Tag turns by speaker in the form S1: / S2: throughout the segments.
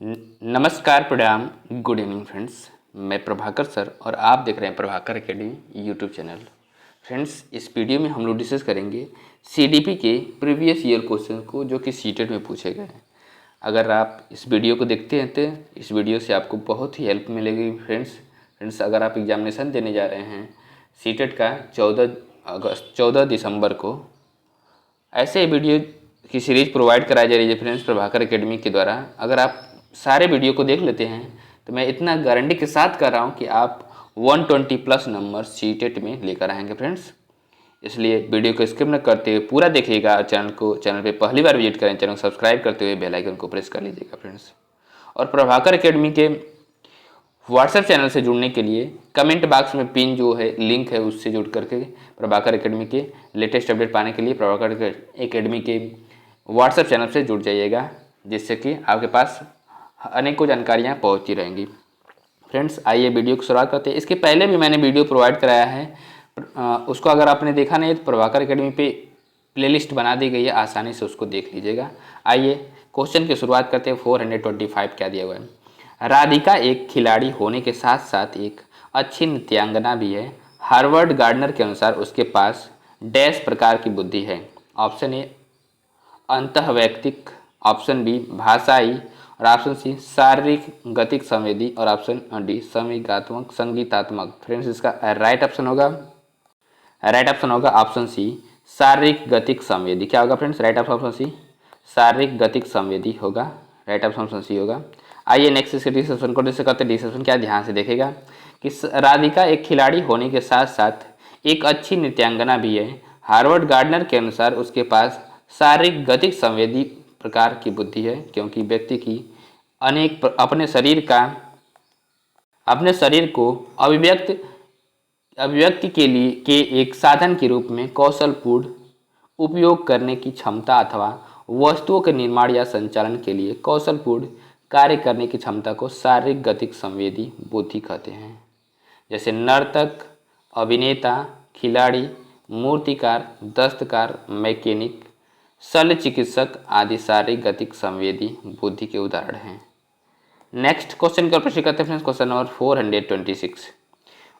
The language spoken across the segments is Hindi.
S1: नमस्कार, प्रणाम, गुड इवनिंग फ्रेंड्स। मैं प्रभाकर सर और आप देख रहे हैं Prabhakar academy YouTube channel. Friends, इस वीडियो में हम लोग डिस्कस करेंगे सीडीपी के प्रीवियस ईयर क्वेश्चन को जो कि सीटेट में पूछे गए हैं। अगर आप इस वीडियो को देखते हैं तो इस वीडियो से आपको बहुत ही हेल्प मिलेगी फ्रेंड्स। अगर आप एग्जामिनेशन देने जा रहे हैं सीटेट का 14 दिसंबर को, ऐसे वीडियो की सीरीज प्रोवाइड कराई जा रही है फ्रेंड्स प्रभाकर एकेडमी के द्वारा। अगर आप सारे वीडियो को देख लेते हैं तो मैं इतना गारंटी के साथ कर रहा हूं कि आप 120 प्लस नंबर सीटेट में लेकर आएंगे फ्रेंड्स। इसलिए वीडियो को स्किप न करते हुए पूरा देखिएगा। चैनल पे पहली बार विजिट करें, चैनल को सब्सक्राइब करते हुए बेल आइकन को प्रेस कर लीजिएगा फ्रेंड्स। और प्रभाकर एकेडमी के व्हाट्सएप चैनल से जुड़ने के लिए कमेंट बॉक्स में पिन जो है लिंक है उससे जुड़ करके प्रभाकर एकेडमी के लेटेस्ट अपडेट पाने के लिए प्रभाकर एकेडमी के व्हाट्सएप चैनल से जुड़ जाइएगा, जिससे कि आपके पास अनेकों जानकारियाँ पहुँचती रहेंगी। फ्रेंड्स, आइए वीडियो की शुरुआत करते हैं। इसके पहले भी मैंने वीडियो प्रोवाइड कराया है, उसको अगर आपने देखा नहीं तो प्रभाकर एकेडमी पे प्लेलिस्ट बना दी गई है, आसानी से उसको देख लीजिएगा। आइए क्वेश्चन की शुरुआत करते हैं। 425 क्या दिया हुआ है। राधिका एक खिलाड़ी होने के साथ साथ एक अच्छी नृत्यांगना भी है। हार्वर्ड गार्डनर के अनुसार उसके पास डैश प्रकार की बुद्धि है। ऑप्शन ए अंतःवैयक्तिक, ऑप्शन बी भाषाई, और ऑप्शन सी शारीरिक गतिक संवेदी, और ऑप्शन डी संवेगात्मक संगीतात्मक। फ्रेंड्स, इसका राइट ऑप्शन होगा ऑप्शन सी शारीरिक गतिक संवेदी। क्या होगा फ्रेंड्स? राइट ऑप्शन सी शारीरिक गतिक संवेदी होगा। राइट ऑप्शन सी होगा। आइए नेक्स्ट इसके डिस्कशन को डिस्कस करते हैं। डिस्कशन क्या, ध्यान से देखेगा कि राधिका एक खिलाड़ी होने के साथ साथ एक अच्छी नृत्यांगना भी है। हार्वर्ड गार्डनर के अनुसार उसके पास शारीरिक गतिक संवेदी प्रकार की बुद्धि है, क्योंकि व्यक्ति की अपने शरीर को अभिव्यक्ति के एक साधन के रूप में कौशलपूर्ण उपयोग करने की क्षमता अथवा वस्तुओं के निर्माण या संचालन के लिए कौशलपूर्ण कार्य करने की क्षमता को शारीरिक गतिक संवेदी बुद्धि कहते हैं। जैसे नर्तक, अभिनेता, खिलाड़ी, मूर्तिकार, दस्तकार, मैकेनिक, शल्य चिकित्सक आदि शारीरिक गतिक संवेदी बुद्धि के उदाहरण हैं। नेक्स्ट क्वेश्चन का प्रश्न करते हैं। Question number 426।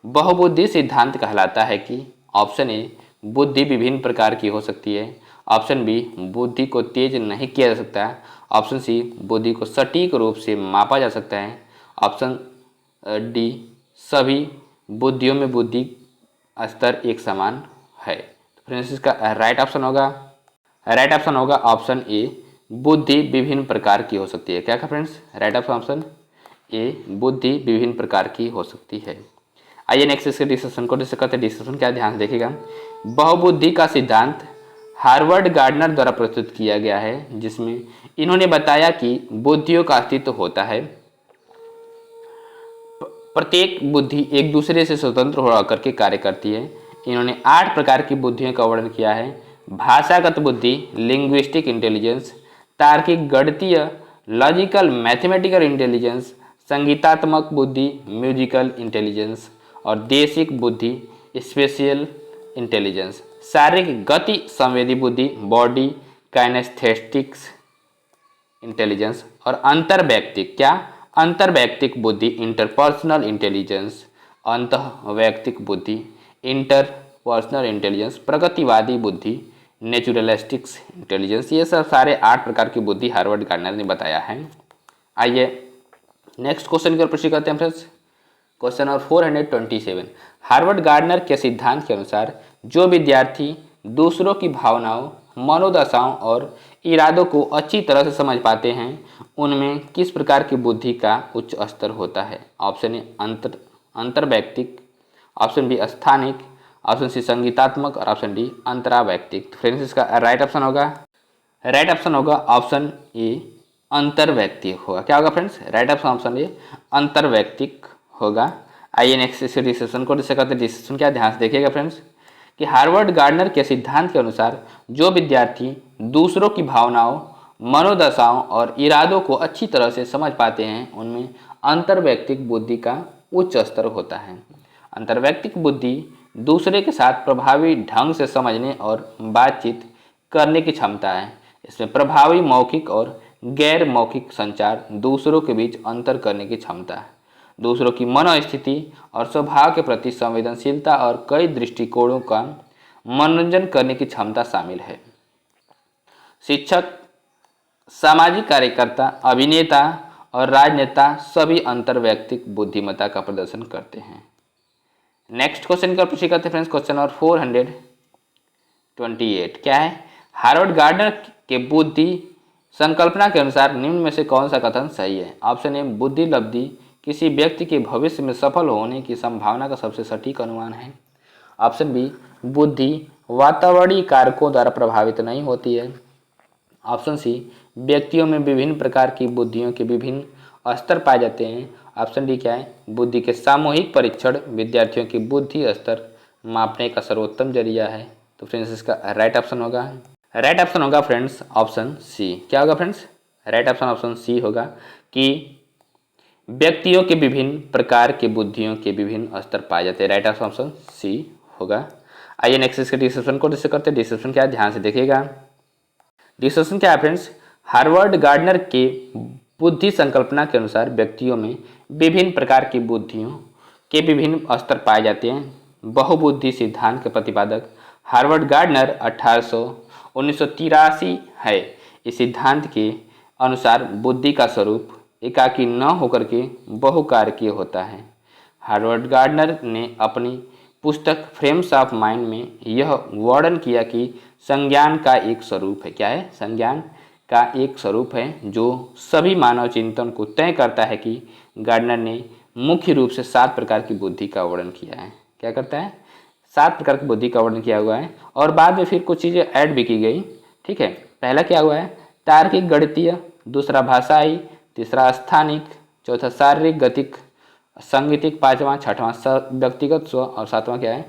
S1: बहुबुद्धि सिद्धांत कहलाता है कि ऑप्शन ए बुद्धि विभिन्न प्रकार की हो सकती है, ऑप्शन बी बुद्धि को तेज नहीं किया जा सकता, ऑप्शन सी बुद्धि को सटीक रूप से मापा जा सकता है, ऑप्शन डी सभी बुद्धियों में बुद्धि स्तर एक समान है। फ्रेंड्स, इसका राइट ऑप्शन होगा ऑप्शन ए बुद्धि विभिन्न प्रकार की हो सकती है। क्या का फ्रेंड्स? राइट ऑप्शन ए बुद्धि विभिन्न प्रकार की हो सकती है। आइए नेक्स्ट इसके डिस्कशन को डिस्कस करते हैं। डिस्कशन क्या, ध्यान देखिएगा। बहुबुद्धि का सिद्धांत हार्वर्ड गार्डनर द्वारा प्रस्तुत किया गया है, जिसमें इन्होंने बताया कि बुद्धियों का अस्तित्व होता है। प्रत्येक बुद्धि एक दूसरे से स्वतंत्र होकर के कार्य करती है। इन्होंने 8 प्रकार की बुद्धियों का वर्णन किया है। भाषागत बुद्धि, लिंग्विस्टिक इंटेलिजेंस, तार्किक गणितीय लॉजिकल मैथमेटिकल इंटेलिजेंस, संगीतात्मक बुद्धि म्यूजिकल इंटेलिजेंस, और देशिक बुद्धि स्पेशियल इंटेलिजेंस। शारीरिक गति संवेदी बुद्धि बॉडी काइनेस्थेटिक्स इंटेलिजेंस, और अंतर्वैयक्तिक बुद्धि इंटरपर्सनल इंटेलिजेंस, अंतःवैयक्तिक बुद्धि इंटरपर्सनल इंटेलिजेंस, प्रगतिवादी बुद्धि नेचुरलिस्टिक्स इंटेलिजेंस। ये सब सारे 8 प्रकार की बुद्धि हार्वर्ड गार्डनर ने बताया है। आइए नेक्स्ट क्वेश्चन की ओर प्रश्न करते हैं friends. Question number 427। Harvard gardener के सिद्धांत के अनुसार जो विद्यार्थी दूसरों की भावनाओं, मनोदशाओं और इरादों को अच्छी तरह से समझ पाते हैं, उनमें किस प्रकार की बुद्धि का उच्च स्तर होता है? ऑप्शन ए अंतर्वैयक्तिक, ऑप्शन बी स्थानिक, ऑप्शन सी संगीतात्मक, और ऑप्शन डी अंतरावैयक्तिक। फ्रेंड्स, इसका राइट ऑप्शन होगा ऑप्शन ए अंतर्वैयक्तिक होगा। क्या होगा फ्रेंड्स? राइट ऑप्शन ए अंतर्वैयक्तिक होगा। आइए नेक्स्ट इस डिस्कशन को डिस्कस करते हैं। डिस्कशन क्या, ध्यान से देखिएगा फ्रेंड्स कि हार्वर्ड गार्डनर के सिद्धांत के अनुसार जो विद्यार्थी दूसरों की भावनाओं, मनोदशाओं और इरादों को अच्छी तरह से समझ पाते हैं, उनमें अंतर्वैयक्तिक बुद्धि का उच्च स्तर होता है। अंतर्वैयक्तिक बुद्धि दूसरे के साथ प्रभावी ढंग से समझने और बातचीत करने की क्षमता है। इसमें प्रभावी मौखिक और गैर मौखिक संचार, दूसरों के बीच अंतर करने की क्षमता, दूसरों की मनोस्थिति और स्वभाव के प्रति संवेदनशीलता और कई दृष्टिकोणों का मनोरंजन करने की क्षमता शामिल है। शिक्षक, सामाजिक कार्यकर्ता, अभिनेता और राजनेता सभी अंतर्वैयक्तिक बुद्धिमत्ता का प्रदर्शन करते हैं। नेक्स्ट क्वेश्चन का प्रश्न करते हैं फ्रेंड्स, क्वेश्चन नंबर 428 क्या है? हार्वर्ड गार्डनर के बुद्धि संकल्पना के अनुसार निम्न में से कौन सा कथन सही है? ऑप्शन ए, बुद्धि लब्धि किसी व्यक्ति के भविष्य में सफल होने की संभावना का सबसे सटीक अनुमान है। ऑप्शन बी, बुद्धि वातावरणीय कारकों द्वारा प्रभावित नहीं होती है। ऑप्शन सी, व्यक्तियों में विभिन्न प्रकार की बुद्धियों के विभिन्न स्तर पाए जाते हैं। ऑप्शन डी क्या है? बुद्धि के सामूहिक परीक्षण विद्यार्थियों की बुद्धि स्तर मापने का सर्वोत्तम जरिया है। तो फ्रेंड्स इसका राइट ऑप्शन होगा फ्रेंड्स ऑप्शन सी। क्या होगा फ्रेंड्स? राइट ऑप्शन सी होगा कि व्यक्तियों के विभिन्न प्रकार के बुद्धियों के विभिन्न स्तर पाए जाते हैं। राइट ऑप्शन सी होगा। आइए नेक्स्ट इसके डिस्क्रिप्शन को डिस्कस करते हैं। डिस्क्रिप्शन क्या है, ध्यान से देखिएगा। डिस्कशन क्या है फ्रेंड्स? हार्वर्ड गार्डनर के बुद्धि संकल्पना के अनुसार व्यक्तियों में विभिन्न प्रकार की बुद्धियों के विभिन्न स्तर पाए जाते हैं। बहुबुद्धि सिद्धांत के प्रतिपादक हार्वर्ड गार्डनर 1983 है। इस सिद्धांत के अनुसार बुद्धि का स्वरूप एकाकी न होकर के बहुकारकीय होता है। हार्वर्ड गार्डनर ने अपनी पुस्तक फ्रेम्स ऑफ माइंड में यह वर्णन किया कि संज्ञान का एक स्वरूप है। क्या है? संज्ञान का एक स्वरूप है जो सभी मानव चिंतन को तय करता है कि गार्डनर ने मुख्य रूप से 7 प्रकार की बुद्धि का वर्णन किया है। क्या करता है? 7 प्रकार की बुद्धि का वर्णन किया हुआ है और बाद में फिर कुछ चीज़ें ऐड भी की गई। ठीक है, पहला क्या हुआ है? तार्किक गणितीय, दूसरा भाषाई, तीसरा स्थानिक, चौथा शारीरिक गतिक, संगीतिक, पांचवा छठवां व्यक्तिगत स्व और सातवां क्या है?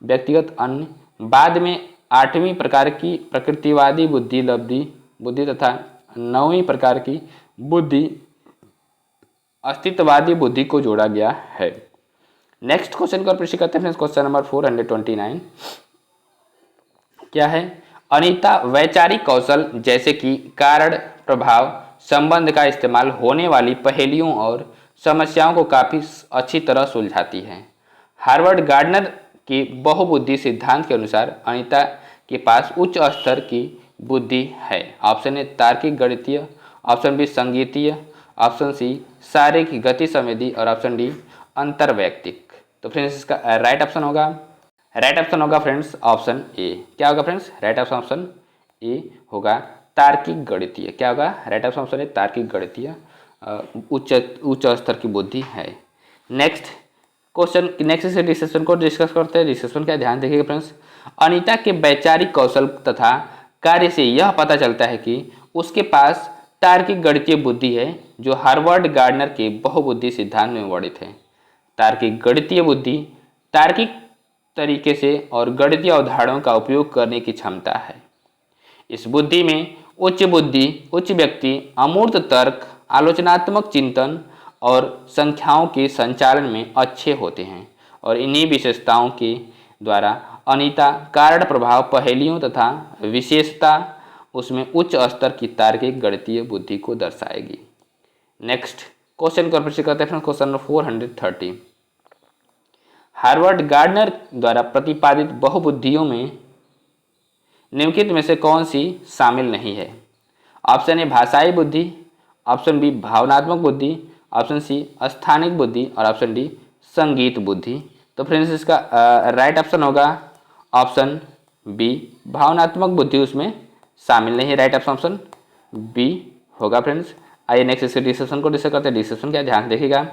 S1: व्यक्तिगत अन्य। बाद में 8वीं प्रकार की प्रकृतिवादी बुद्धि लब्धि बुद्धि तथा 9वीं प्रकार की बुद्धि अस्तित्ववादी बुद्धि को जोड़ा गया है। नेक्स्ट क्वेश्चन को प्रश्न करते हैं क्वेश्चन नंबर 429 क्या है? अनीता वैचारिक कौशल जैसे कि कारण प्रभाव संबंध का इस्तेमाल होने वाली पहेलियों और समस्याओं को काफी अच्छी तरह सुलझाती है। हार्वर्ड गार्डनर के बहुबुद्धि सिद्धांत के अनुसार अनीता के पास उच्च स्तर की बुद्धि है। ऑप्शन ए, तार्किक गणितीय, ऑप्शन बी, संगीतीय, ऑप्शन सी, शारीरिक गति संवेदी और ऑप्शन डी, अंतर्वैयक्तिक। तो फ्रेंड्स इसका राइट ऑप्शन होगा फ्रेंड्स ऑप्शन ए। क्या होगा फ्रेंड्स? राइट ऑप्शन ए होगा तार्किक गणितीय। क्या होगा? राइट ऑप्शन ए, तार्किक गणितीय उच्च स्तर की बुद्धि है। नेक्स्ट से डिस्कशन को डिस्कस करते हैं। डिस्कशन क्या, ध्यान देखिएगा फ्रेंड्स। अनीता के वैचारिक कौशल तथा कार्य से यह पता चलता है कि उसके पास तार्किक गणितीय बुद्धि है जो हार्वर्ड गार्डनर के बहुबुद्धि सिद्धांत में वर्णित है। तार्किक गणितीय बुद्धि तार्किक तरीके से और गणितीय अवधारणाओं का उपयोग करने की क्षमता है। इस बुद्धि में उच्च व्यक्ति अमूर्त तर्क, आलोचनात्मक चिंतन और संख्याओं के संचालन में अच्छे होते हैं और इन्हीं विशेषताओं के द्वारा अनीता कारण प्रभाव पहेलियों तथा विशेषता उसमें उच्च स्तर की तार्किक गणितीय बुद्धि को दर्शाएगी। नेक्स्ट क्वेश्चन को प्रश्न करते हैं क्वेश्चन नंबर 430 हार्वर्ड गार्डनर द्वारा प्रतिपादित बहुबुद्धियों में निम्नलिखित में से कौन सी शामिल नहीं है? ऑप्शन ए, भाषाई बुद्धि, ऑप्शन बी, भावनात्मक बुद्धि, ऑप्शन सी, स्थानिक बुद्धि और ऑप्शन डी, संगीत बुद्धि। तो फ्रेंड्स इसका राइट ऑप्शन होगा ऑप्शन बी, भावनात्मक बुद्धि उसमें शामिल नहीं है। राइट ऑप्शन बी होगा फ्रेंड्स। आइए नेक्स्ट इसके डिस्कशन को डिस्कस करते हैं। डिस्कशन क्या, ध्यान देखिएगा।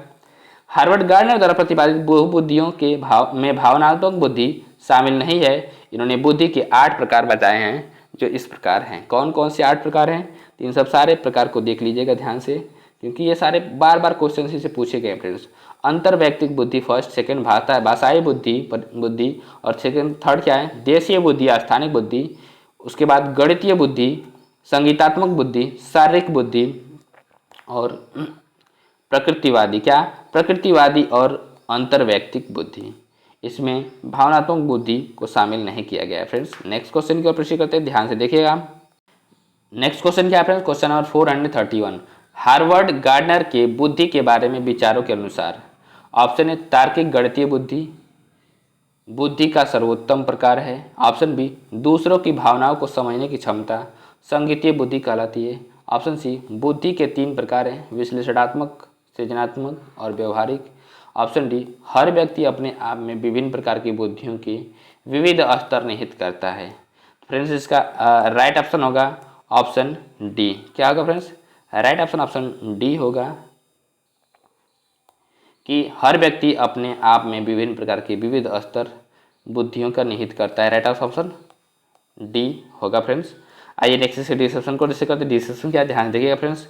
S1: हार्वर्ड गार्डनर द्वारा प्रतिपादित बहुबुद्धियों के भावनात्मक बुद्धि शामिल नहीं है। इन्होंने बुद्धि के 8 प्रकार बताए हैं जो इस प्रकार हैं। कौन कौन से 8 प्रकार हैं? तो इन सब सारे प्रकार को देख लीजिएगा ध्यान से, क्योंकि ये सारे बार बार क्वेश्चन से पूछे गए फ्रेंड्स। अंतर्वैयक्तिक बुद्धि फर्स्ट, सेकंड भाषाई बुद्धि और सेकंड थर्ड क्या है? देशीय बुद्धि या स्थानिक बुद्धि। उसके बाद गणितीय बुद्धि, संगीतात्मक बुद्धि, शारीरिक बुद्धि और प्रकृतिवादी और अंतर्वैयक्तिक बुद्धि। इसमें भावनात्मक बुद्धि को शामिल नहीं किया गया है फ्रेंड्स। नेक्स्ट क्वेश्चन की ओर प्रश्न करते हैं, ध्यान से देखिएगा।
S2: नेक्स्ट क्वेश्चन क्या है friends, question number 431, Harvard gardener के बुद्धि के बारे में विचारों के अनुसार। ऑप्शन ए तार्किक गणितीय बुद्धि बुद्धि का सर्वोत्तम प्रकार है। ऑप्शन बी दूसरों की भावनाओं को समझने की क्षमता संगीतीय बुद्धि कहलाती है। ऑप्शन सी बुद्धि के 3 प्रकार हैं, विश्लेषणात्मक, सृजनात्मक और व्यवहारिक। ऑप्शन डी हर व्यक्ति अपने आप में विभिन्न प्रकार की बुद्धियों के विविध स्तर निहित करता है। फ्रेंड्स इसका राइट ऑप्शन होगा ऑप्शन डी। क्या होगा फ्रेंड्स, राइट ऑप्शन डी होगा कि हर व्यक्ति अपने आप में विभिन्न प्रकार के विविध स्तर बुद्धियों का निहित करता है। राइट ऑप्शन डी होगा फ्रेंड्स। आइए नेक्स्ट से डिस्कशन को डिस्कस करते हैं। डिस्कशन क्या, ध्यान देखिएगा फ्रेंड्स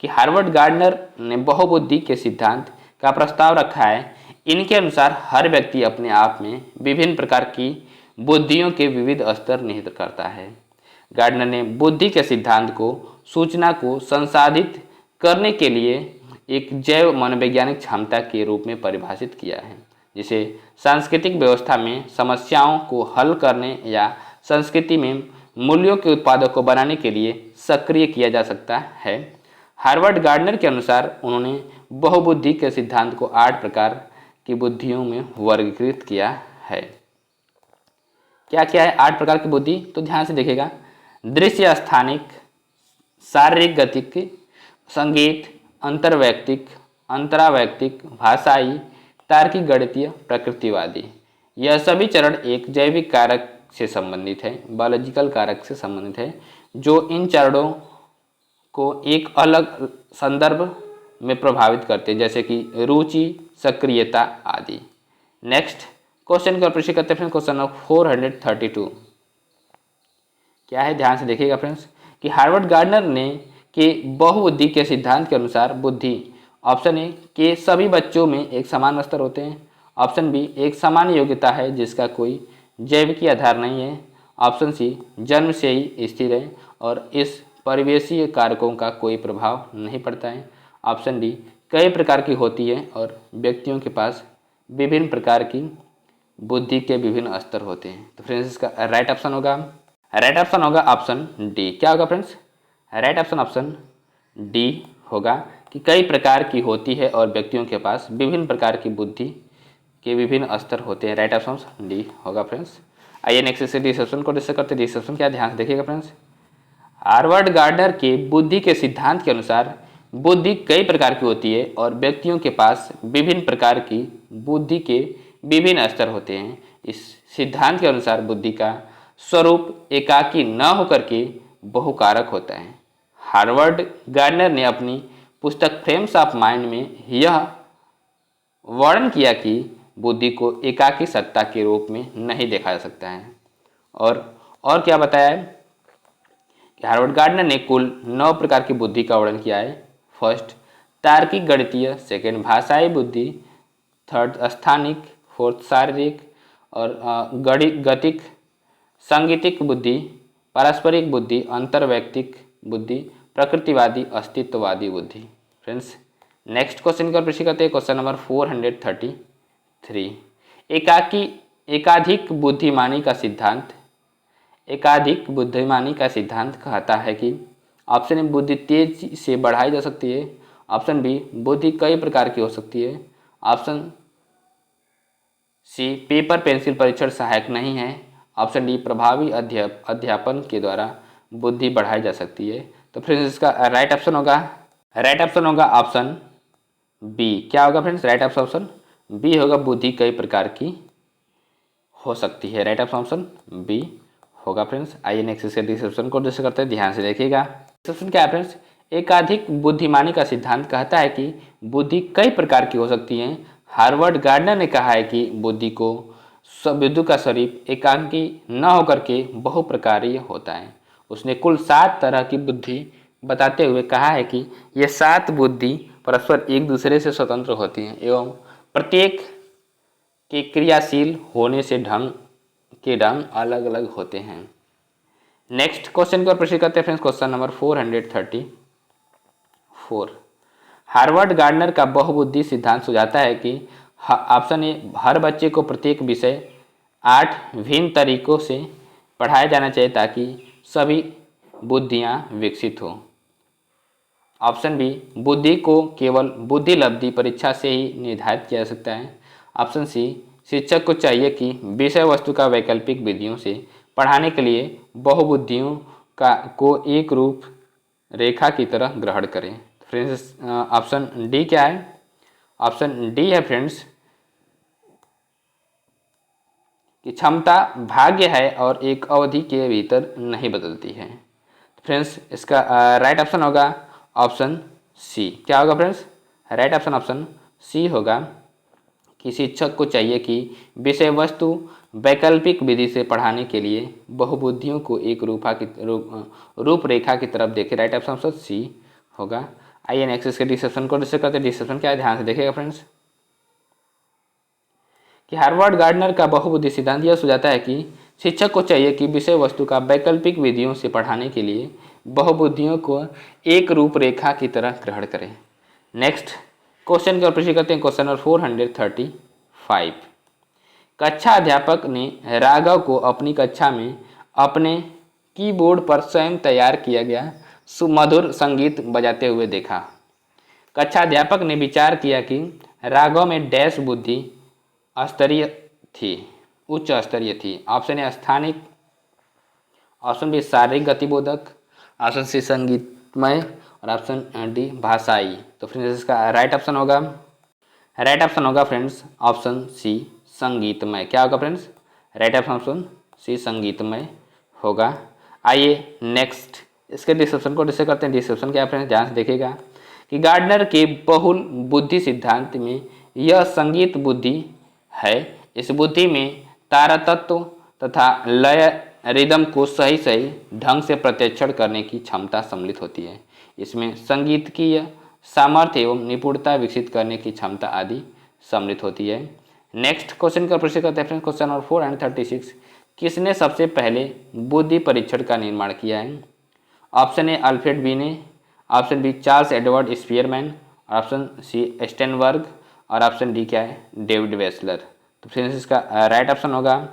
S2: कि हार्वर्ड गार्डनर ने बहुबुद्धि के सिद्धांत का प्रस्ताव रखा है। इनके अनुसार हर व्यक्ति अपने आप में विभिन्न प्रकार की बुद्धियों के विविध स्तर निहित करता है। गार्डनर ने बुद्धि के सिद्धांत को सूचना को संसाधित करने के लिए एक जैव मनोवैज्ञानिक क्षमता के रूप में परिभाषित किया है, जिसे सांस्कृतिक व्यवस्था में समस्याओं को हल करने या संस्कृति में मूल्यों के उत्पादों को बनाने के लिए सक्रिय किया जा सकता है। हार्वर्ड गार्डनर के अनुसार उन्होंने बहुबुद्धि के सिद्धांत को 8 प्रकार की बुद्धियों में वर्गीकृत किया है। क्या क्या है 8 प्रकार की बुद्धि, तो ध्यान से देखिएगा। दृश्य स्थानिक, शारीरिक गतिक, संगीत, अंतर्वैयक्तिक, अंतरावैयक्तिक, भाषाई, तार्किक, गणितीय, प्रकृतिवादी। यह सभी चरण एक जैविक कारक से संबंधित है, बायोलॉजिकल कारक से संबंधित है, जो इन चरणों को एक अलग संदर्भ में प्रभावित करते हैं, जैसे कि रुचि, सक्रियता आदि। नेक्स्ट क्वेश्चन का प्रश्न करते हैं क्वेश्चन नंबर 432। क्या है, ध्यान से देखिएगा फ्रेंड्स कि हार्वर्ड गार्डनर ने के बहुबुद्धि के सिद्धांत के अनुसार बुद्धि, ऑप्शन ए के सभी बच्चों में एक समान स्तर होते हैं। ऑप्शन बी एक सामान्य योग्यता है जिसका कोई जैविकी आधार नहीं है। ऑप्शन सी जन्म से ही स्थिर है और इस परिवेशीय कारकों का कोई प्रभाव नहीं पड़ता है। ऑप्शन डी कई प्रकार की होती है और व्यक्तियों के पास विभिन्न प्रकार की बुद्धि के विभिन्न स्तर होते हैं। तो फ्रेंड्स इसका राइट ऑप्शन होगा ऑप्शन डी। क्या होगा फ्रेंड्स, राइट ऑप्शन डी होगा कि कई प्रकार की होती है और व्यक्तियों के पास विभिन्न प्रकार की बुद्धि के विभिन्न स्तर होते हैं। राइट ऑप्शन डी होगा फ्रेंड्स। आइए नेक्स्ट से डिस्कशन को डिस्कस करते हैं। डिस्कशन क्या, ध्यान से देखिएगा फ्रेंड्स। हार्वर्ड गार्डनर के बुद्धि के सिद्धांत के अनुसार बुद्धि कई प्रकार की होती है और व्यक्तियों के पास विभिन्न प्रकार की बुद्धि के विभिन्न स्तर होते हैं। इस सिद्धांत के अनुसार बुद्धि का स्वरूप एकाकी न होकर के बहुकारक होता है। हार्वर्ड गार्डनर ने अपनी पुस्तक फ्रेम्स ऑफ माइंड में यह वर्णन किया कि बुद्धि को एकाकी सत्ता के रूप में नहीं देखा जा सकता है। और क्या बताया है कि हार्वर्ड गार्डनर ने कुल 9 प्रकार की बुद्धि का वर्णन किया है। फर्स्ट तार्किक गणितीय, सेकेंड भाषाई बुद्धि, थर्ड स्थानिक, फोर्थ शारीरिक और गतिक, सांगीतिक बुद्धि, पारस्परिक बुद्धि, अंतर्वैयक्तिक बुद्धि, प्रकृतिवादी, अस्तित्ववादी बुद्धि। फ्रेंड्स नेक्स्ट क्वेश्चन का प्रश्न करते हैं क्वेश्चन नंबर 433। एकाधिक बुद्धिमानी का सिद्धांत कहता है कि ऑप्शन ए बुद्धि तेजी से बढ़ाई जा सकती है। ऑप्शन बी बुद्धि कई प्रकार की हो सकती है। ऑप्शन सी पेपर पेंसिल परीक्षण सहायक नहीं है। ऑप्शन डी प्रभावी अध्यापन के द्वारा बुद्धि बढ़ाई जा सकती है। तो फ्रेंड्स इसका राइट ऑप्शन होगा ऑप्शन बी। क्या होगा फ्रेंड्स, राइट ऑप्शन बी होगा, बुद्धि कई प्रकार की हो सकती है। राइट ऑप्शन बी होगा फ्रेंड्स। आइए नेक्स्ट इसके डिस्क्रिप्शन को डिस्कस करते हैं, ध्यान से देखिएगा। डिस्क्रिप्शन क्या है फ्रेंड्स, एकाधिक बुद्धिमानी का सिद्धांत कहता है कि बुद्धि कई प्रकार की हो सकती है। हार्वर्ड गार्डनर ने कहा है कि बुद्धि का स्वरूप एकांकी न होकर के बहुप्रकारीय होता है। उसने कुल 7 तरह की बुद्धि बताते हुए कहा है कि ये 7 बुद्धि परस्पर एक दूसरे से स्वतंत्र होती हैं एवं प्रत्येक के क्रियाशील होने से ढंग अलग अलग होते हैं। नेक्स्ट क्वेश्चन को प्रश्न करते हैं friends, question number 434। Harvard gardener का बहुबुद्धि सिद्धांत सुझाता है कि ऑप्शन ए हर बच्चे को प्रत्येक विषय 8 भिन्न तरीकों से पढ़ाया जाना चाहिए ताकि सभी बुद्धियाँ विकसित हो। ऑप्शन बी, बुद्धि को केवल बुद्धि लब्धि परीक्षा से ही निर्धारित किया जा सकता है। ऑप्शन सी, शिक्षक को चाहिए कि विषय वस्तु का वैकल्पिक विधियों से पढ़ाने के लिए बहुबुद्धियों को एक रूप रेखा की तरह ग्रहण करें। फ्रेंड्स ऑप्शन डी क्या है? ऑप्शन डी है फ्रेंड्स कि क्षमता भाग्य है और एक अवधि के भीतर नहीं बदलती है। फ्रेंड्स इसका राइट ऑप्शन होगा ऑप्शन सी। क्या होगा फ्रेंड्स? राइट ऑप्शन सी होगा कि शिक्षक को चाहिए कि विषय वस्तु वैकल्पिक विधि से पढ़ाने के लिए बहुबुद्धियों को एक रूपरेखा की तरफ देखे। राइट ऑप्शन सी होगा। आइए नेक्स्ट इसके डिस्कशन को डिस्कस करते हैं। डिस्कशन क्या है ध्यान से देखिएगा फ्रेंड्स कि हार्वर्ड गार्डनर का बहुबुद्धि सिद्धांत यह सुझाता है कि शिक्षक को चाहिए कि विषय वस्तु का वैकल्पिक विधियों से पढ़ाने के लिए बहुबुद्धियों को एक रूपरेखा की तरह ग्रहण करें। नेक्स्ट क्वेश्चन का प्रश्न करते हैं। Question number 435। कक्षा अध्यापक ने राघव को अपनी कक्षा में अपने कीबोर्ड पर स्वयं तैयार किया गया सुमधुर संगीत बजाते हुए देखा। कक्षा अध्यापक ने विचार किया कि राघव में डैश बुद्धि स्तरीय थी, उच्च स्तरीय थी। ऑप्शन ए स्थानिक, ऑप्शन बी शारीरिक गतिबोधक, ऑप्शन सी संगीतमय और ऑप्शन डी भाषाई। तो फ्रेंड्स इसका राइट ऑप्शन होगा फ्रेंड्स ऑप्शन सी संगीतमय। क्या होगा फ्रेंड्स? राइट ऑप्शन सी संगीतमय होगा। आइए नेक्स्ट इसके डिस्क्रिप्शन को डिस्कस करते हैं। डिस्क्रिप्शन क्या है फ्रेंड्स ध्यान से देखिएगा कि गार्डनर के बहुल बुद्धि सिद्धांत में यह संगीत बुद्धि है। इस बुद्धि में तारा तत्व तथा लय रिदम को सही सही ढंग से प्रत्यक्षण करने की क्षमता सम्मिलित होती है। इसमें संगीतकीय सामर्थ्य एवं निपुणता विकसित करने की क्षमता आदि सम्मिलित होती है। नेक्स्ट क्वेश्चन का प्रश्न करते हैं। Question number 436। किसने सबसे पहले बुद्धि परीक्षण का निर्माण किया है? Option A Alfred Binet, option B Charles Edward Spearman, option C Sternberg और ऑप्शन डी क्या है? David Wechsler. तो फ्रेंड्स इसका राइट ऑप्शन होगा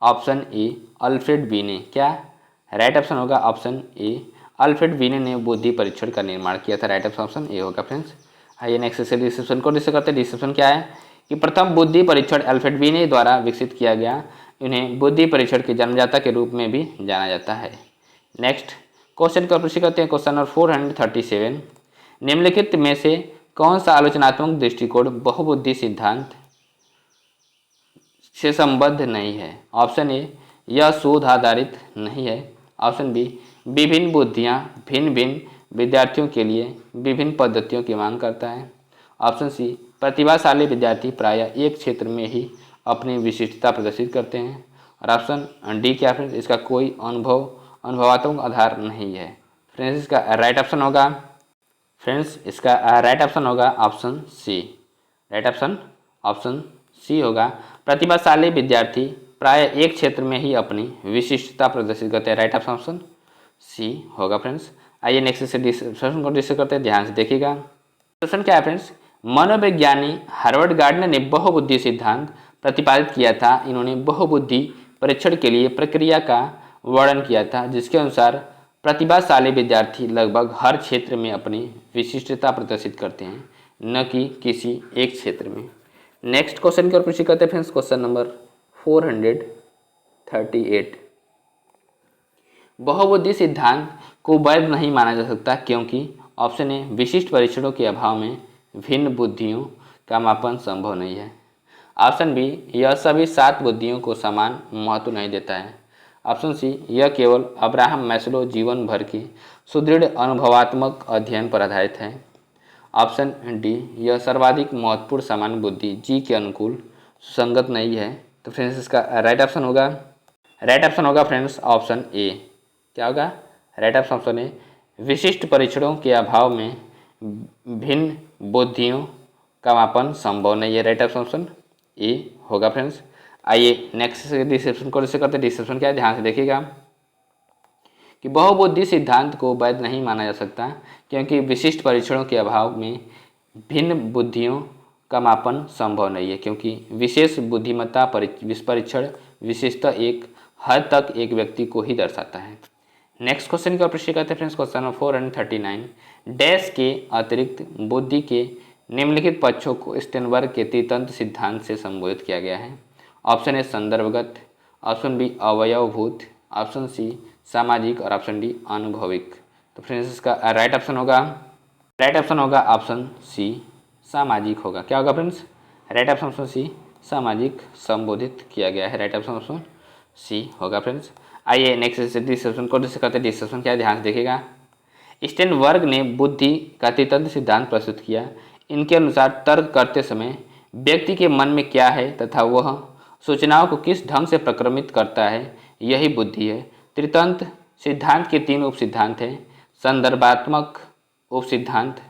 S2: ऑप्शन ए अल्फ्रेड बीने। क्या राइट ऑप्शन होगा? ऑप्शन ए अल्फ्रेड बीने ने बुद्धि परीक्षण का निर्माण किया था। राइट ऑप्शन ए होगा फ्रेंड्स। आइए नेक्स्ट से डिस्क्रिप्शन को डिस्कस करते हैं। डिस्क्रिप्शन क्या है कि प्रथम बुद्धि परीक्षण अल्फ्रेड बीने द्वारा विकसित किया गया। इन्हें बुद्धि परीक्षण के जन्मदाता के रूप में भी जाना जाता है। नेक्स्ट क्वेश्चन का प्रश्न करते हैं। Question number 437। निम्नलिखित में से कौन सा आलोचनात्मक दृष्टिकोण बहुबुद्धि सिद्धांत से संबद्ध नहीं है? ऑप्शन ए यह शोध आधारित नहीं है, ऑप्शन बी विभिन्न बुद्धियाँ भिन्न भिन्न विद्यार्थियों के लिए विभिन्न पद्धतियों की मांग करता है, ऑप्शन सी प्रतिभाशाली विद्यार्थी प्रायः एक क्षेत्र में ही अपनी विशिष्टता प्रदर्शित करते हैं, और ऑप्शन डी क्या फ्रेंड्स इसका कोई अनुभवात्मक आधार नहीं है। फ्रेंड्स इसका राइट ऑप्शन होगा option C. Right option C होगा प्रतिभाशाली विद्यार्थी प्रायः एक क्षेत्र में ही अपनी विशिष्टता प्रदर्शित करते हैं। राइट ऑप्शन सी होगा फ्रेंड्स। आइए नेक्स्ट से डिस्कशन को डिस्कस करते हैं, ध्यान से देखिएगा। क्वेश्चन क्या है फ्रेंड्स? मनोवैज्ञानी हार्वर्ड गार्डनर ने बहुबुद्धि सिद्धांत प्रतिपादित किया था। इन्होंने बहुबुद्धि परीक्षण के लिए प्रक्रिया का वर्णन किया था, जिसके अनुसार प्रतिभाशाली विद्यार्थी लगभग हर क्षेत्र में अपनी विशिष्टता प्रदर्शित करते हैं, न कि किसी एक क्षेत्र में। नेक्स्ट क्वेश्चन की ओर प्रश्न करते हैं फ्रेंड्स। Question number 438। बहुबुद्धि सिद्धांत को वैध नहीं माना जा सकता क्योंकि ऑप्शन ए विशिष्ट परीक्षणों के अभाव में भिन्न बुद्धियों का मापन संभव नहीं है, ऑप्शन बी यह सभी 7 बुद्धियों को समान महत्व नहीं देता है, ऑप्शन सी यह केवल अब्राहम मैस्लो जीवन भर की सुदृढ़ अनुभवात्मक अध्ययन पर आधारित है, ऑप्शन डी यह सर्वाधिक महत्वपूर्ण सामान्य बुद्धि जी के अनुकूल सुसंगत नहीं है। तो फ्रेंड्स इसका राइट ऑप्शन होगा फ्रेंड्स ऑप्शन ए। क्या होगा? राइट ऑप्शन ए विशिष्ट परीक्षणों के अभाव में भिन्न बुद्धियों का मापन संभव नहीं है। राइट ऑप्शन ए होगा फ्रेंड्स। आइए नेक्स्ट डिस्क्रिप्शन को डिस्कस करते हैं। डिस्क्रिप्शन क्या है ध्यान से देखिएगा कि बहुबुद्धि सिद्धांत को वैध नहीं माना जा सकता क्योंकि विशिष्ट परीक्षणों के अभाव में भिन्न बुद्धियों का मापन संभव नहीं है, क्योंकि विशेष बुद्धिमत्ता परीक्षण विशेषतः एक हद तक एक व्यक्ति को ही दर्शाता है। नेक्स्ट क्वेश्चन की ओर प्रश्न करते हैं फ्रेंड्स। क्वेश्चन नंबर 439, डैश के अतिरिक्त बुद्धि के निम्नलिखित पक्षों को स्टेनबर्ग के त्रितंत्र सिद्धांत से संबोधित किया गया है। ऑप्शन ए संदर्भगत, ऑप्शन बी अवयवभूत, ऑप्शन सी सामाजिक और ऑप्शन डी अनुभविक। तो फ्रेंड्स इसका राइट ऑप्शन होगा ऑप्शन सी सामाजिक होगा। क्या होगा फ्रेंड्स? राइट ऑप्शन सी सामाजिक संबोधित किया गया है। राइट ऑप्शन सी होगा फ्रेंड्स। आइए नेक्स्ट डिस्कशन को डिस्कस करते हैं। डिस्कशन क्या है, ध्यान से देखिएगा। स्टेनबर्ग ने बुद्धि का त्रितंत्र सिद्धांत प्रस्तुत किया। इनके अनुसार तर्क करते समय व्यक्ति के मन में क्या है तथा वह सूचनाओं को किस ढंग से प्रक्रमित करता है, यही बुद्धि है। त्रितंत्र सिद्धांत के 3 उप सिद्धांत हैं: संदर्भात्मक उप सिद्धांत,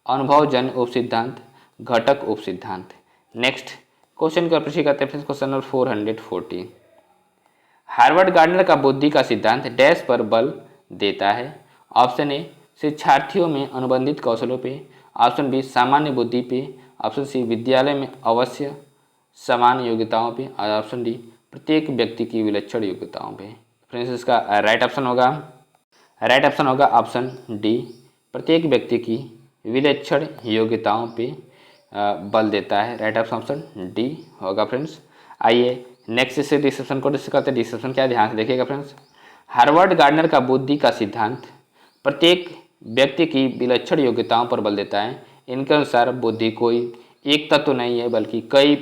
S2: अनुभवजन्य उप सिद्धांत, घटक उप सिद्धांत। नेक्स्ट क्वेश्चन का प्रश्न करते हैं। क्वेश्चन नंबर 440, हार्वर्ड गार्डनर का बुद्धि का सिद्धांत डैश पर बल देता है। ऑप्शन ए शिक्षार्थियों में अनुबंधित कौशलों पे, ऑप्शन बी सामान्य बुद्धि पे, ऑप्शन सी विद्यालय में अवश्य समान योग्यताओं पे, और ऑप्शन डी प्रत्येक व्यक्ति की विलक्षण योग्यताओं पे। फ्रेंड्स इसका राइट ऑप्शन होगा ऑप्शन डी, प्रत्येक व्यक्ति की विलक्षण योग्यताओं पे बल देता है। राइट ऑप्शन डी होगा फ्रेंड्स। आइए नेक्स्ट से डिस्कशन को डिस्कस करते हैं। डिस्कशन क्या है, ध्यान से देखिएगा फ्रेंड्स। हार्वर्ड गार्डनर का बुद्धि का सिद्धांत प्रत्येक व्यक्ति की विलक्षण योग्यताओं पर बल देता है। इनके अनुसार बुद्धि कोई एक तत्व नहीं है, बल्कि कई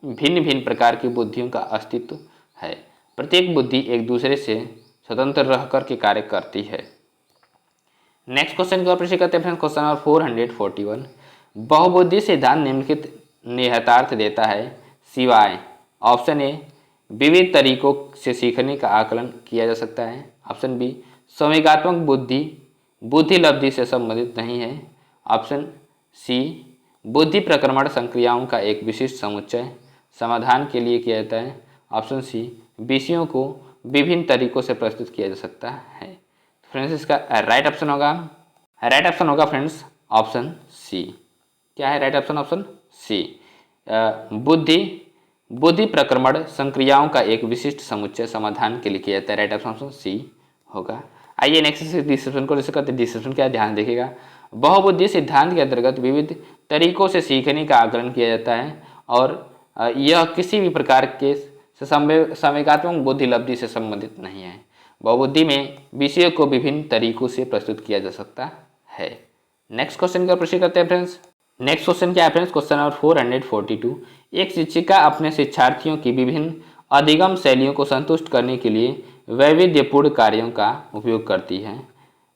S2: भिन्न भिन्न प्रकार की बुद्धियों का अस्तित्व है। प्रत्येक बुद्धि एक दूसरे से स्वतंत्र रह कर के कार्य करती है। नेक्स्ट क्वेश्चन की ओर प्रश्न करते हैं फ्रेंड्स। क्वेश्चन नंबर 441, बहुबुद्धि सिद्धांत निम्नलिखित निहितार्थ देता है सिवाय। ऑप्शन ए विविध तरीकों से सीखने का आकलन किया जा सकता है। ऑप्शन बी संवेगात्मक बुद्धि लब्धि से संबंधित नहीं है। ऑप्शन सी बुद्धि प्रक्रमण संक्रियाओं का एक विशिष्ट समुच्चय समाधान के लिए किया जाता है। ऑप्शन सी विषयों को विभिन्न तरीकों से प्रस्तुत किया जा सकता है। फ्रेंड्स इसका राइट ऑप्शन होगा फ्रेंड्स ऑप्शन सी। क्या है राइट ऑप्शन सी, बुद्धि प्रक्रमण संक्रियाओं का एक विशिष्ट समुच्चय समाधान के लिए किया जाता है। राइट ऑप्शन सी होगा। आइए नेक्स्ट डिस्कशन को डिस्कस करते हैं। डिस्कशन क्या है, ध्यान देखिएगा। बहुबुद्धि सिद्धांत के अंतर्गत विविध तरीकों से सीखने का आकलन किया जाता है और यह किसी भी प्रकार के संवेगात्मक बुद्धि लब्धि से संबंधित नहीं है। बहुबुद्धि में विषयों को विभिन्न तरीकों से प्रस्तुत किया जा सकता है। नेक्स्ट क्वेश्चन का प्रश्न करते हैं फ्रेंड्स। नेक्स्ट क्वेश्चन क्या है फ्रेंड्स? क्वेश्चन नंबर 442, एक शिक्षिका अपने शिक्षार्थियों की विभिन्न अधिगम शैलियों को संतुष्ट करने के लिए वैविध्यपूर्ण कार्यों का उपयोग करती है।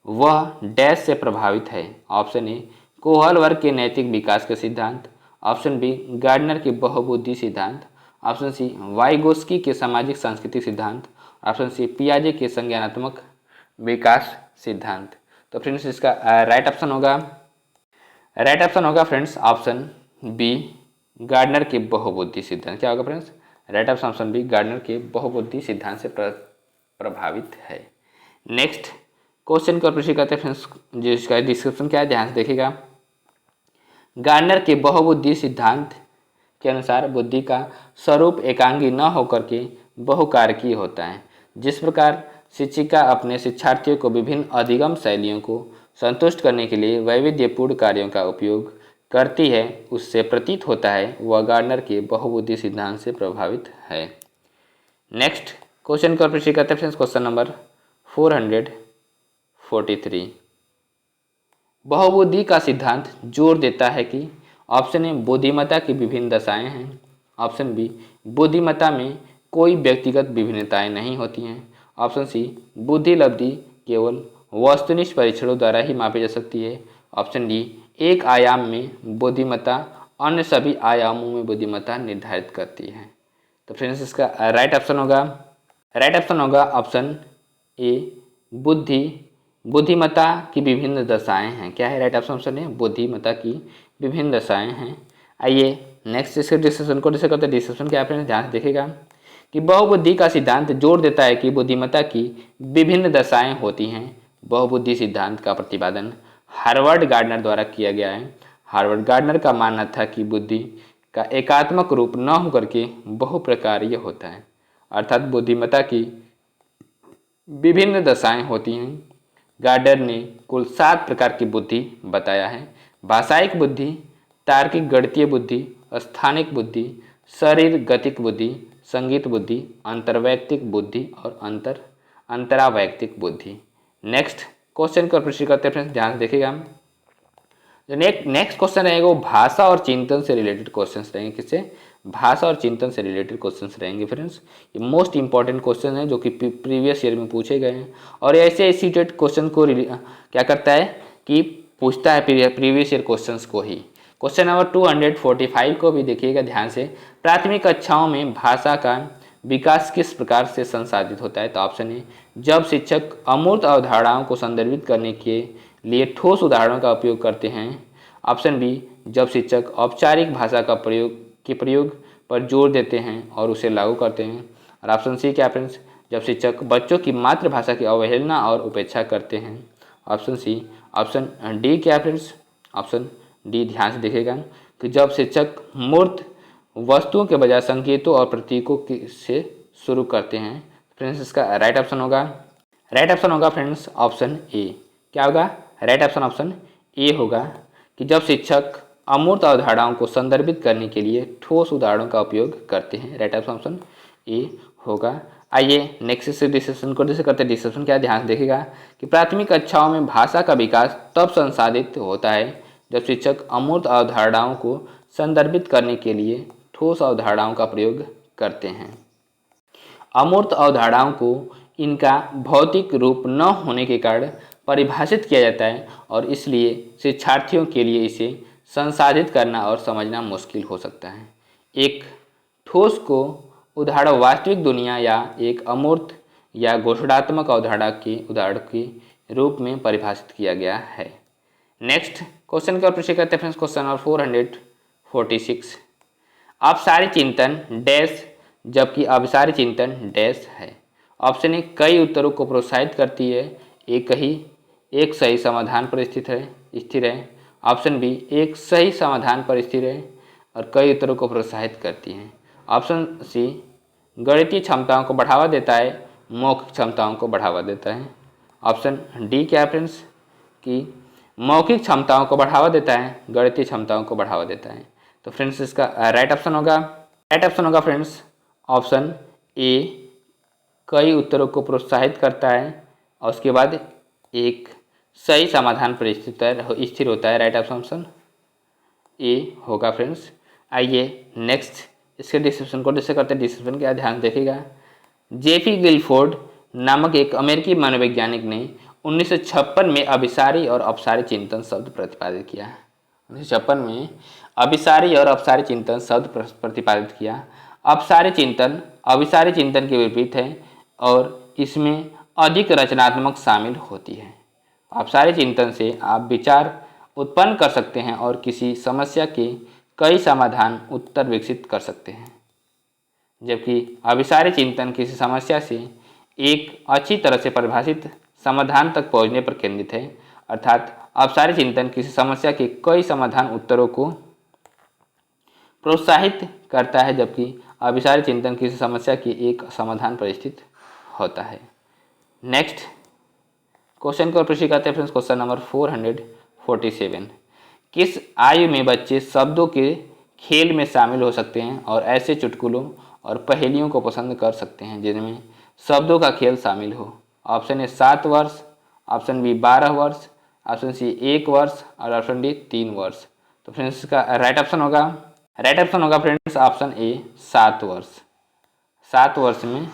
S2: वह डैश से प्रभावित है। ऑप्शन ए कोहल वर्ग के नैतिक विकास के सिद्धांत, ऑप्शन बी गार्डनर के बहुबुद्धि सिद्धांत, ऑप्शन सी वाइगोस्की के सामाजिक सांस्कृतिक सिद्धांत, ऑप्शन सी पियाजे के संज्ञानात्मक विकास सिद्धांत। तो फ्रेंड्स इसका राइट ऑप्शन होगा फ्रेंड्स ऑप्शन बी गार्डनर के बहुबुद्धि सिद्धांत। क्या होगा friends? Right option B Gardner के बहुबुद्धि सिद्धांत से प्रभावित है। नेक्स्ट क्वेश्चन को प्रश्न करते हैं फ्रेंड्स, जिसका डिस्क्रिप्शन क्या है, ध्यान से देखिएगा। गार्डनर के बहुबुद्धि सिद्धांत के अनुसार बुद्धि का स्वरूप एकांगी न होकर के बहुकारकीय होता है। जिस प्रकार शिक्षिका अपने शिक्षार्थियों को विभिन्न अधिगम शैलियों को संतुष्ट करने के लिए वैविध्यपूर्ण कार्यों का उपयोग करती है, उससे प्रतीत होता है वह गार्डनर के बहुबुद्धि सिद्धांत से प्रभावित है। नेक्स्ट क्वेश्चन का प्रश्न करते हैं फ्रेंड्स। क्वेश्चन नंबर 443, बहुबुद्धि का सिद्धांत जोर देता है कि ऑप्शन ए बुद्धिमत्ता की विभिन्न दशाएं हैं, ऑप्शन बी बुद्धिमत्ता में कोई व्यक्तिगत विभिन्नताएं नहीं होती हैं, ऑप्शन सी बुद्धि लब्धि केवल वस्तुनिष्ठ परीक्षणों द्वारा ही मापी जा सकती है, ऑप्शन डी एक आयाम में बुद्धिमत्ता अन्य सभी आयामों में बुद्धिमत्ता निर्धारित करती है। तो फ्रेंड्स इसका राइट ऑप्शन होगा ऑप्शन ए बुद्धिमत्ता की विभिन्न दशाएं हैं। क्या है राइट ऑप्शन है? बुद्धिमत्ता की विभिन्न दशाएं हैं। आइए नेक्स्ट इसके डिस्कशन को डिस्कस करते हैं। डिस्कशन क्या है ध्यान से देखिएगा कि बहुबुद्धि का सिद्धांत जोर देता है कि बुद्धिमत्ता की विभिन्न दशाएं होती हैं। बहुबुद्धि सिद्धांत का प्रतिपादन हार्वर्ड गार्डनर द्वारा किया गया है। हार्वर्ड गार्डनर का मानना था कि बुद्धि का एकात्मक रूप न होकर के बहुप्रकारीय होता है, अर्थात बुद्धिमत्ता की विभिन्न दशाएं होती हैं। गार्डर ने कुल 7 प्रकार की बुद्धि बताया है। भाषायिक बुद्धि, तार्किक गणितीय बुद्धि, स्थानिक बुद्धि, शरीर गतिक बुद्धि, संगीत बुद्धि, अंतर्वैयक्तिक बुद्धि और अंतरावैयक्तिक बुद्धि। नेक्स्ट क्वेश्चन को प्रश्न करते हैं फ्रेंड्स, ध्यान से देखिएगा। जो नेक्स्ट क्वेश्चन रहेगा वो भाषा और चिंतन से रिलेटेड क्वेश्चंस रहेंगे। किससे? भाषा और चिंतन से रिलेटेड क्वेश्चंस रहेंगे फ्रेंड्स। ये मोस्ट इंपॉर्टेंट क्वेश्चन है जो कि प्रीवियस ईयर में पूछे गए हैं और ऐसे सीटेड क्वेश्चन को क्या करता है कि पूछता है प्रीवियस ईयर क्वेश्चंस को ही। क्वेश्चन नंबर 245 को भी देखिएगा ध्यान से। प्राथमिक कक्षाओं में भाषा का विकास किस प्रकार से संसाधित होता है? तो ऑप्शन ए, जब शिक्षक अमूर्त अवधारणाओं को संदर्भित करने के लिए ठोस उदाहरणों का उपयोग करते हैं। ऑप्शन बी, जब शिक्षक औपचारिक भाषा का प्रयोग पर जोर देते हैं और उसे लागू करते हैं। और ऑप्शन सी क्या फ्रेंड्स, जब शिक्षक बच्चों की मातृभाषा की अवहेलना और उपेक्षा करते हैं। Option C. ऑप्शन डी क्या फ्रेंड्स? ऑप्शन डी ध्यान से देखिएगा कि जब शिक्षक मूर्त वस्तुओं के बजाय संकेतों और प्रतीकों से शुरू करते हैं। फ्रेंड्स इसका राइट ऑप्शन होगा फ्रेंड्स ऑप्शन ए। क्या होगा? राइट ऑप्शन ए होगा कि जब शिक्षक अमूर्त अवधारणाओं को संदर्भित करने के लिए ठोस उदाहरणों का उपयोग करते हैं। राइट ऑप्शन ए होगा। आइए नेक्स्ट से डिस्कशन को करते हैं। डिस्कशन क्या? ध्यान देखिएगा कि प्राथमिक कक्षाओं में भाषा का विकास तब संसाधित होता है जब शिक्षक अमूर्त अवधारणाओं को संदर्भित करने के लिए ठोस अवधारणाओं का प्रयोग करते हैं। अमूर्त अवधारणाओं को इनका भौतिक रूप न होने के कारण परिभाषित किया जाता है और इसलिए शिक्षार्थियों के लिए इसे संसाधित करना और समझना मुश्किल हो सकता है। एक ठोस को उदाहरण वास्तविक दुनिया या एक अमूर्त या घोषणात्मक अवधारणा के उदाहरण के रूप में परिभाषित किया गया है। नेक्स्ट क्वेश्चन का प्रश्न करते हैं क्वेश्चन नंबर 446। अपसारी चिंतन डैश जबकि अभिसारी चिंतन डैश है। ऑप्शन ए, कई उत्तरों को प्रोत्साहित करती है, एक सही समाधान पर स्थिर है। ऑप्शन बी, एक सही समाधान पर स्थिर है और कई उत्तरों को प्रोत्साहित करती है। ऑप्शन सी, गणितीय क्षमताओं को बढ़ावा देता है, मौखिक क्षमताओं को बढ़ावा देता है। ऑप्शन डी क्या फ्रेंड्स कि मौखिक क्षमताओं को बढ़ावा देता है, गणितीय क्षमताओं को बढ़ावा देता है। तो फ्रेंड्स इसका राइट ऑप्शन होगा फ्रेंड्स ऑप्शन ए, कई उत्तरों को प्रोत्साहित करता है और उसके बाद एक सही समाधान पर स्थिर होता है। राइट ऑप्शन ए होगा फ्रेंड्स। आइए नेक्स्ट इसके डिस्क्रिप्शन को डिस्कस करते हैं। डिस्क्रिप्शन क्या? ध्यान देखिएगा। जेफी गिलफोर्ड नामक एक अमेरिकी मनोवैज्ञानिक ने 1956 में अभिसारी और अपसारी चिंतन शब्द प्रतिपादित किया। 1956 में अभिसारी और अपसारी चिंतन शब्द प्रतिपादित किया। अपसारी चिंतन अभिसारी चिंतन के विपरीत है और इसमें अधिक रचनात्मक शामिल होती है। अपसारी चिंतन से आप विचार उत्पन्न कर सकते हैं और किसी समस्या के कई समाधान उत्तर विकसित कर सकते हैं, जबकि अभिसारी चिंतन किसी समस्या से एक अच्छी तरह से परिभाषित समाधान तक पहुंचने पर केंद्रित है। अर्थात अपसारी चिंतन किसी समस्या के कई समाधान उत्तरों को प्रोत्साहित करता है, जबकि अभिसारी चिंतन किसी समस्या के एक समाधान पर स्थित होता है। नेक्स्ट क्वेश्चन को प्रश्न करते हैं फ्रेंड्स। Question number 447। किस आयु में बच्चे शब्दों के खेल में शामिल हो सकते हैं और ऐसे चुटकुलों और पहेलियों को पसंद कर सकते हैं जिनमें शब्दों का खेल शामिल हो? ऑप्शन ए 7 वर्ष, ऑप्शन बी 12 वर्ष, ऑप्शन सी 1 वर्ष और ऑप्शन डी 3 वर्ष। तो फ्रेंड्स इसका राइट ऑप्शन होगा फ्रेंड्स ऑप्शन ए 7 वर्ष। 7 वर्ष में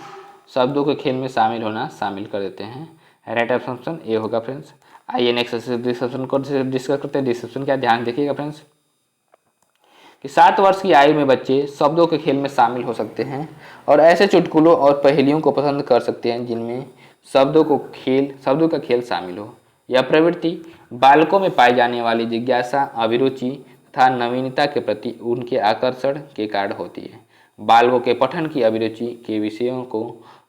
S2: शब्दों के खेल में शामिल कर देते हैं। राइट ऑप्शन ए होगा फ्रेंड्स। आइए नेक्स्ट डिस्कशन को डिस्कस करते हैं। डिस्कशन क्या? ध्यान देखिएगा फ्रेंड्स कि 7 वर्ष की आयु में बच्चे शब्दों के खेल में शामिल हो सकते हैं और ऐसे चुटकुलों और पहेलियों को पसंद कर सकते हैं जिनमें शब्दों का खेल शामिल हो। यह प्रवृत्ति बालकों में पाई जाने वाली जिज्ञासा, अभिरुचि तथा नवीनता के प्रति उनके आकर्षण के कारण होती है। बालकों के पठन की अभिरुचि के विषयों को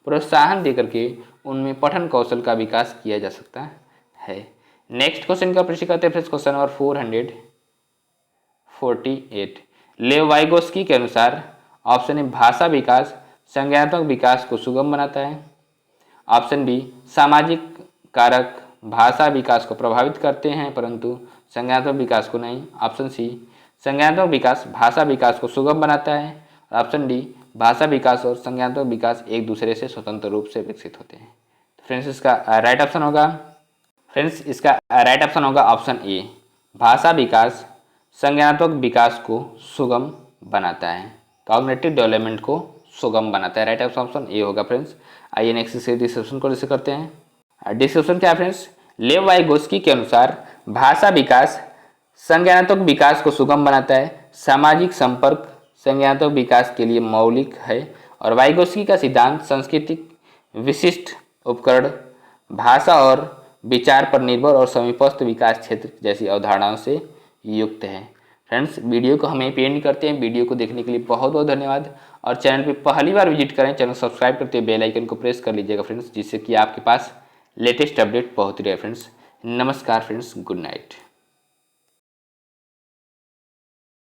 S2: प्रोत्साहन देकर के उनमें पठन कौशल का विकास किया जा सकता है। नेक्स्ट क्वेश्चन का प्रश्न करते हैं क्वेश्चन नंबर 448। लेवाइगोस्की के अनुसार ऑप्शन ए भाषा विकास संज्ञानात्मक विकास को सुगम बनाता है, ऑप्शन बी, सामाजिक कारक भाषा विकास को प्रभावित करते हैं परंतु संज्ञानात्मक विकास को नहीं। ऑप्शन सी, संज्ञानात्मक विकास भाषा विकास को सुगम बनाता है। ऑप्शन डी, भाषा विकास और संज्ञानात्मक विकास एक दूसरे से स्वतंत्र रूप से विकसित होते हैं। फ्रेंड्स इसका राइट ऑप्शन होगा ऑप्शन ए, भाषा विकास संज्ञानात्मक विकास को सुगम बनाता है, कॉग्निटिव डेवलपमेंट को सुगम बनाता है। राइट ऑप्शन ए होगा फ्रेंड्स। आइए नेक्स्ट से डिस्कशन को डिस्कस करते हैं। डिस्कशन क्या है फ्रेंड्स, लेव वाइगोस्की के अनुसार भाषा विकास संज्ञानात्मक विकास को सुगम बनाता है, सामाजिक संपर्क संज्ञानात्मक विकास के लिए मौलिक है और वाइगोस्की का सिद्धांत सांस्कृतिक विशिष्ट उपकरण भाषा और विचार पर निर्भर और समीपस्थ विकास क्षेत्र जैसी अवधारणाओं से युक्त है। फ्रेंड्स वीडियो को हमें पेंड करते हैं। वीडियो को देखने के लिए बहुत बहुत धन्यवाद और चैनल पे पहली बार विजिट करें, चैनल सब्सक्राइब करते हुए बेल आइकन को प्रेस कर लीजिएगा फ्रेंड्स, जिससे कि आपके पास लेटेस्ट अपडेट पहुंचती रहे फ्रेंड्स। नमस्कार फ्रेंड्स, गुड नाइट।